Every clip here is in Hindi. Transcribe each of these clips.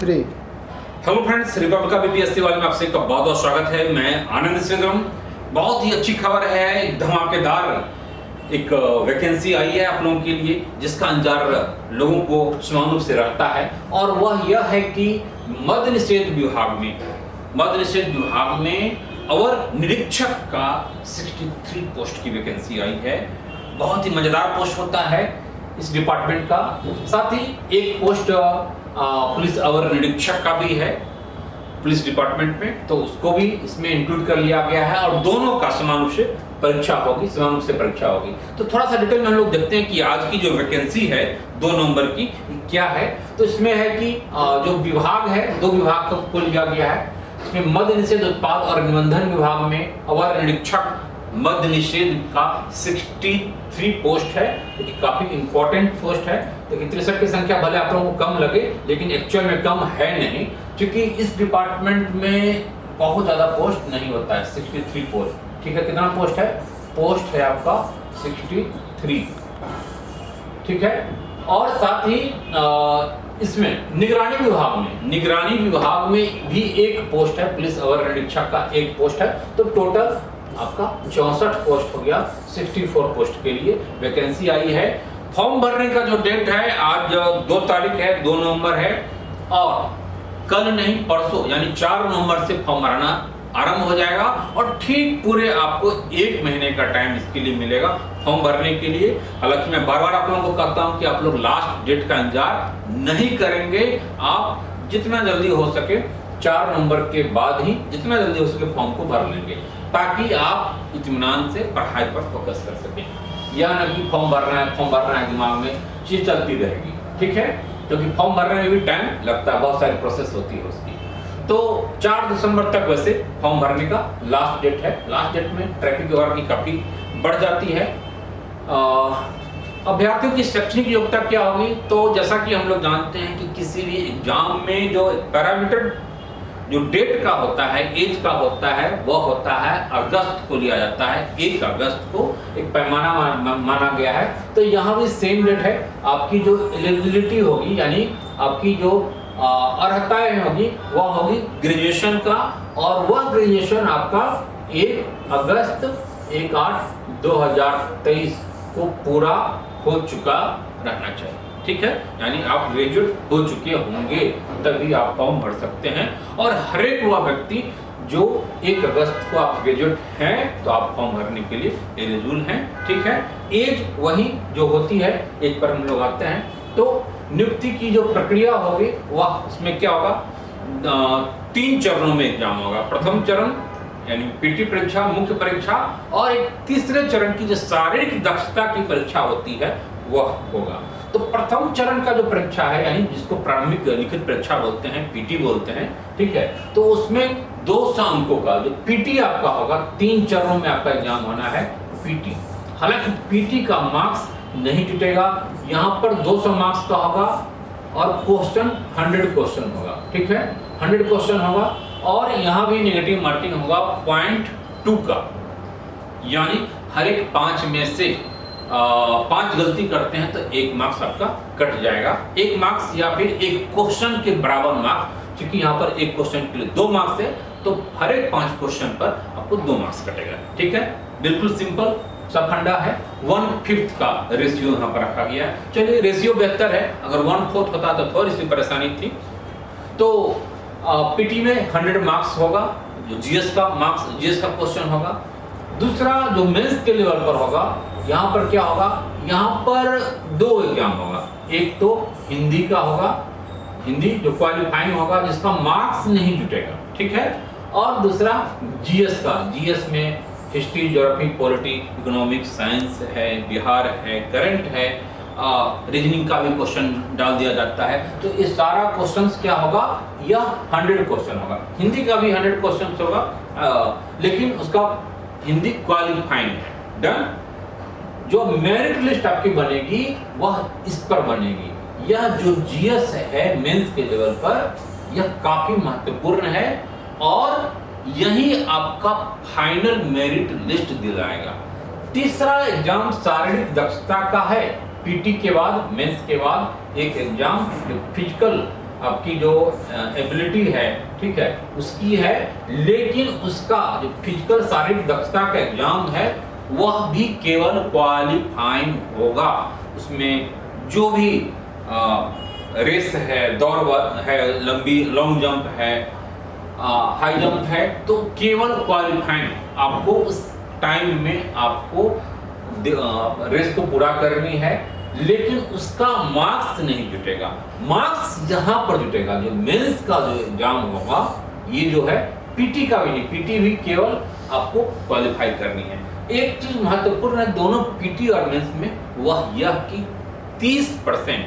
3। हेलो फ्रेंड्स, रिपब्लिका बीपीएससी वाले में आपसे का बहुत बहुत स्वागत है। मैं आनंद श्रीधरम। बहुत ही अच्छी खबर है, एक धमाकेदार एक वैकेंसी आई है आप लोगों के लिए, जिसका इंतजार लोगों को समान रूप से रखता है। और वह यह है कि मद्य निषेध विभाग में अवर निरीक्षक का 63 पोस्ट की वैकेंसी आई है। बहुत ही मजेदार पोस्ट होता है इस डिपार्टमेंट का। साथ ही एक पोस्ट पुलिस अवर निरीक्षक का भी है पुलिस डिपार्टमेंट में, तो उसको भी इसमें इंक्लूड कर लिया गया है। और दोनों का समान रूप से परीक्षा होगी। तो थोड़ा सा डिटेल में हम लोग देखते हैं कि आज की जो वैकेंसी है 2 नवंबर की क्या है। तो इसमें है कि जो विभाग है, 2 विभाग को लिया गया है। इसमें मद्य निषेध उत्पाद और निबंधन विभाग में अवर निरीक्षक मद्य निषेध का 63 पोस्ट है, जो कि काफी इंपॉर्टेंट पोस्ट है। तो 63 की संख्या भले आप लोगों को कम लगे, लेकिन एक्चुअल में कम है नहीं, क्योंकि इस डिपार्टमेंट में बहुत ज्यादा पोस्ट नहीं होता है। 63 पोस्ट, ठीक है। कितना पोस्ट है? पोस्ट है आपका 63, ठीक है। और साथ ही इसमें निगरानी विभाग में भी एक पोस्ट है, पुलिस अवर निरीक्षक का एक पोस्ट है। तो टोटल आपका 64 पोस्ट हो गया। 64 पोस्ट के लिए वैकेंसी आई है। फॉर्म भरने का जो डेट है आज 2 तारीख है, 2 नवंबर है। और कल नहीं परसों यानी 4 नवंबर से फॉर्म भरना आरंभ हो जाएगा। और ठीक पूरे आपको 1 महीने का टाइम इसके लिए मिलेगा फॉर्म भरने के लिए। हालांकि मैं बार बार आप लोगों को कहता हूं कि आप लोग लास्ट डेट का इंतजार नहीं करेंगे। आप जितना जल्दी हो सके 4 नवंबर के बाद ही जितना जल्दी हो सके फॉर्म को भर लेंगे, ताकि आप इत्मीनान से पढ़ाई पर फोकस कर सकें। यह ना कि फॉर्म भरना है दिमाग में चीज चलती रहेगी, ठीक है। क्योंकि फॉर्म भरने में भी टाइम लगता है, बहुत सारी प्रोसेस होती है उसकी। तो 4 दिसंबर तक वैसे फॉर्म भरने का लास्ट डेट है। लास्ट डेट में ट्रैफिक वगैरह की काफी बढ़ जाती है। अभ्यर्थियों की शैक्षणिक योग्यता क्या होगी? तो जैसा कि हम लोग जानते हैं कि किसी भी एग्जाम में जो पैरामीटर जो डेट का होता है, एज का होता है, वह होता है अगस्त को लिया जाता है। 1 अगस्त को एक पैमाना माना गया है। तो यहाँ भी सेम डेट है। आपकी जो एलिजिबिलिटी होगी, यानी आपकी जो अर्हताएं होगी, वह होगी ग्रेजुएशन का। और वह ग्रेजुएशन आपका 1 अगस्त 1/8/2023 को पूरा हो चुका रहना चाहिए, ठीक है। यानी आप ग्रेजुएट हो चुके होंगे तभी आप फॉर्म भर सकते हैं। और हर एक वह व्यक्ति जो 1 अगस्त को आप ग्रेजुएट हैं, तो आप फॉर्म भरने के लिए एलिजिबल हैं, ठीक है। एज वही जो होती है, एज पर हम लोग आते हैं। तो नियुक्ति की जो प्रक्रिया होगी वह इसमें क्या होगा, 3 चरणों में एग्जाम होगा। प्रथम चरण यानी पीटी परीक्षा, मुख्य परीक्षा, और एक तीसरे चरण की जो शारीरिक दक्षता की परीक्षा होती है वह होगा। तो प्रथम चरण का जो परीक्षा है, यानी जिसको प्रारंभिक लिखित परीक्षा बोलते हैं, पीटी बोलते हैं, ठीक है। तो उसमें 200 अंकों का जो पीटी आपका होगा, 3 चरणों में आपका एग्जाम होना है पीटी। हालांकि पीटी का मार्क्स नहीं जुटेगा, यहाँ पर 200 मार्क्स का होगा। और क्वेश्चन 100 क्वेश्चन होगा, ठीक है। 100 क्वेश्चन होगा। और यहाँ भी नेगेटिव मार्किंग होगा 0.2 का, यानी हर एक 5 में से 5 गलती करते हैं तो 1 मार्क्स आपका कट जाएगा। 1 मार्क्स या फिर एक क्वेश्चन के बराबर मार्क्स, क्योंकि यहाँ पर एक क्वेश्चन के लिए 2 मार्क्स है, तो हर एक 5 क्वेश्चन पर आपको 2 मार्क्स कटेगा, ठीक है। बिल्कुल सिंपल सा फंडा है। 1/5 का रेशियो यहाँ पर रखा गया है। चलिए, रेशियो बेहतर है। अगर 1/4 होता तो थोड़ी सी परेशानी थी। तो पीटी में 100 मार्क्स होगा, जो जीएस का क्वेश्चन होगा। दूसरा जो मेंस के लेवल पर होगा, यहाँ पर क्या होगा, यहाँ पर 2 एग्जाम होगा। एक तो हिंदी का होगा, हिंदी जो क्वालिफाइंग होगा, जिसका मार्क्स नहीं जुटेगा, ठीक है। और दूसरा जीएस में history, geography, polity, economics, science है, बिहार है, करंट है, रीजनिंग का भी क्वेश्चन डाल दिया जाता है। तो ये सारा क्वेश्चंस क्या होगा, यह 100 क्वेश्चन होगा। हिंदी का भी 100 क्वेश्चन होगा, लेकिन उसका हिंदी क्वालिफाइंग है, डन। जो मेरिट लिस्ट आपकी बनेगी वह इस पर बनेगी। यह जो जीएस है मेंस के लेवल पर, यह काफी महत्वपूर्ण है। और यही आपका फाइनल मेरिट लिस्ट दिलाएगा। तीसरा एग्जाम शारीरिक दक्षता का है। पीटी के बाद, मेंस के बाद एक एग्जाम जो फिजिकल आपकी जो एबिलिटी है, ठीक है, उसकी है, लेकिन उसका जो फिजिकल शारीरिक दक्षता का एग्जाम है वह भी केवल क्वालिफाइंग होगा। उसमें जो भी रेस है, दौड़ है, लंबी लॉन्ग जंप है, हाई जंप है, तो केवल क्वालिफाइंग आपको उस टाइम में आपको रेस को पूरा करनी है, लेकिन उसका मार्क्स नहीं जुटेगा। मार्क्स जहां पर जुटेगा, जो मेंस का जो एग्जाम होगा, ये जो है पीटी का भी नहीं, पीटी भी केवल आपको क्वालिफाई करनी है। एक चीज महत्वपूर्ण है दोनों पीटी और मेंस में, वह यह कि 30%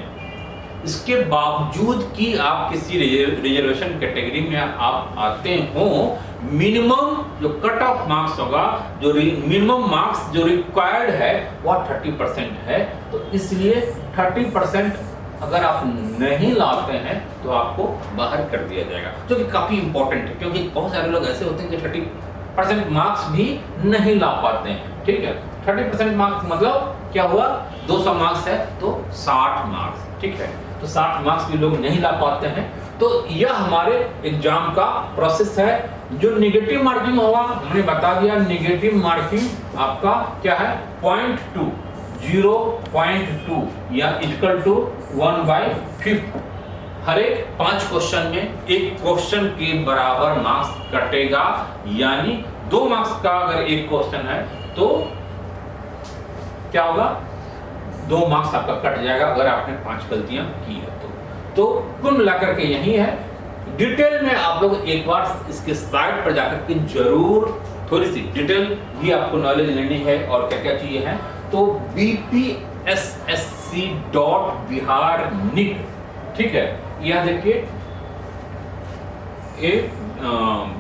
इसके बावजूद कि आप किसी रिजर्वेशन कैटेगरी में आप आते हो, मिनिमम जो कट ऑफ मार्क्स होगा, जो मिनिमम मार्क्स जो रिक्वायर्ड है वह 30% है। तो इसलिए 30% अगर आप नहीं लाते हैं तो आपको बाहर कर दिया जाएगा, जो कि काफी इंपॉर्टेंट है, क्योंकि बहुत सारे लोग ऐसे होते हैं कि 30% मार्क्स भी नहीं ला पाते हैं। ठीक है, 30% मार्क्स मतलब क्या हुआ, 200 मार्क्स है तो 60 मार्क्स, ठीक है, तो 60 मार्क्स भी लोग नहीं ला पाते हैं। तो यह हमारे एग्जाम का प्रोसेस है। जो नेगेटिव मार्किंग होगा, हमने बता दिया, नेगेटिव मार्किंग आपका क्या है, 0.2 0.2 या इक्वल टू 1/5। हर एक 5 क्वेश्चन में एक क्वेश्चन के बराबर मार्क्स कटेगा, यानी 2 मार्क्स का अगर एक क्वेश्चन है तो क्या होगा, 2 मार्क्स आपका कट जाएगा अगर आपने 5 गलतियां की है तो कुल मिलाकर के यही है। डिटेल में आप लोग एक बार इसके साइट पर जाकर के जरूर थोड़ी सी डिटेल भी आपको नॉलेज लेनी है, और क्या क्या चीजें हैं तो bpssc.bihar.nic, ठीक है, यह देखिए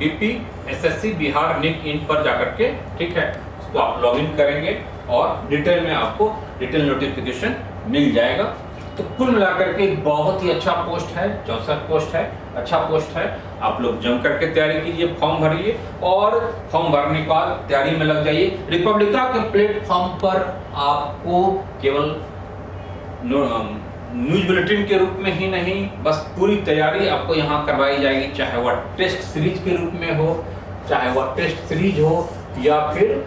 bpssc.bihar.nic इन पर जाकर के, ठीक है, उसको आप लॉगिन करेंगे और डिटेल में आपको डिटेल नोटिफिकेशन मिल जाएगा। तो कुल मिलाकर के बहुत ही अच्छा पोस्ट है, 64 पोस्ट है, अच्छा पोस्ट है। आप लोग जम करके तैयारी कीजिए, फॉर्म भरिए और फॉर्म भरने के बाद तैयारी में लग जाइए। रिपब्लिका के प्लेटफॉर्म पर आपको केवल न्यूज बुलेटिन के रूप में ही नहीं, बस पूरी तैयारी आपको यहाँ करवाई जाएगी, चाहे वह टेस्ट सीरीज के रूप में हो, चाहे वह टेस्ट सीरीज हो, या फिर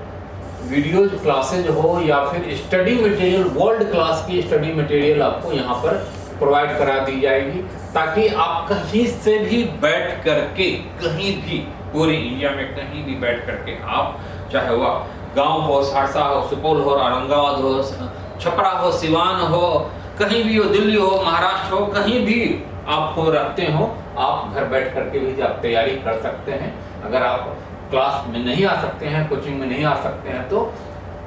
वीडियोज क्लासेज हो, या फिर स्टडी मटेरियल, वर्ल्ड क्लास की स्टडी मटेरियल आपको यहाँ पर प्रोवाइड करा दी जाएगी, ताकि आप कहीं से भी बैठ करके, कहीं भी पूरे इंडिया में कहीं भी बैठ करके आप, चाहे वह गांव हो, सहरसा हो, सुपौल हो, औरंगाबाद हो, छपरा हो, सिवान हो, कहीं भी हो, दिल्ली हो, महाराष्ट्र हो, कहीं भी आपको रखते हो, आप घर बैठ करके भी आप तैयारी कर सकते हैं। अगर आप क्लास में नहीं आ सकते हैं, कोचिंग में नहीं आ सकते हैं, तो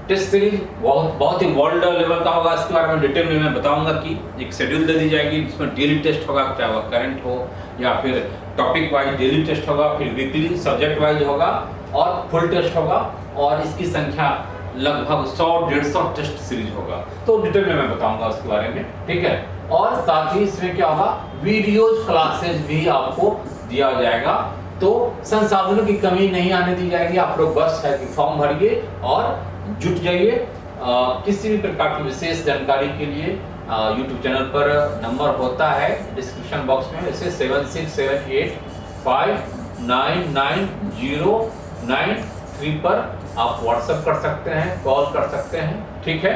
टेस्ट सीरीज बहुत ही वर्ल्ड लेवल का होगा। इसके बारे में डिटेल में मैं बताऊंगा कि एक शेड्यूल दे दी जाएगी, जिसमें डेली टेस्ट होगा, चाहे वह करंट हो या फिर टॉपिक वाइज डेली टेस्ट होगा, फिर वीकली सब्जेक्ट वाइज होगा और फुल टेस्ट होगा, और इसकी संख्या लगभग 100-150 टेस्ट सीरीज होगा। तो डिटेल में मैं बताऊंगा उसके बारे में, ठीक है। और साथ ही इसमें क्या होगा, वीडियोज क्लासेज भी आपको दिया जाएगा, तो संसाधनों की कमी नहीं आने दी जाएगी। आप लोग बस है कि फॉर्म भरिए और जुट जाइए। किसी भी प्रकार की विशेष जानकारी के लिए YouTube चैनल पर नंबर होता है डिस्क्रिप्शन बॉक्स में, इसे 7678599093 पर आप व्हाट्सएप कर सकते हैं, कॉल कर सकते हैं, ठीक है।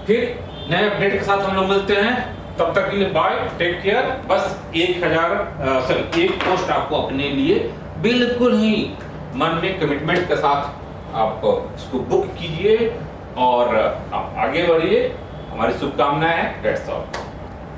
फिर नए अपडेट के साथ हम लोग मिलते हैं, तब तक के लिए बाय, टेक केयर। बस एक पोस्ट आपको अपने लिए बिल्कुल ही मन में कमिटमेंट के साथ आप इसको बुक कीजिए और आप आगे बढ़िए। हमारी शुभकामनाएं हैं। That's all.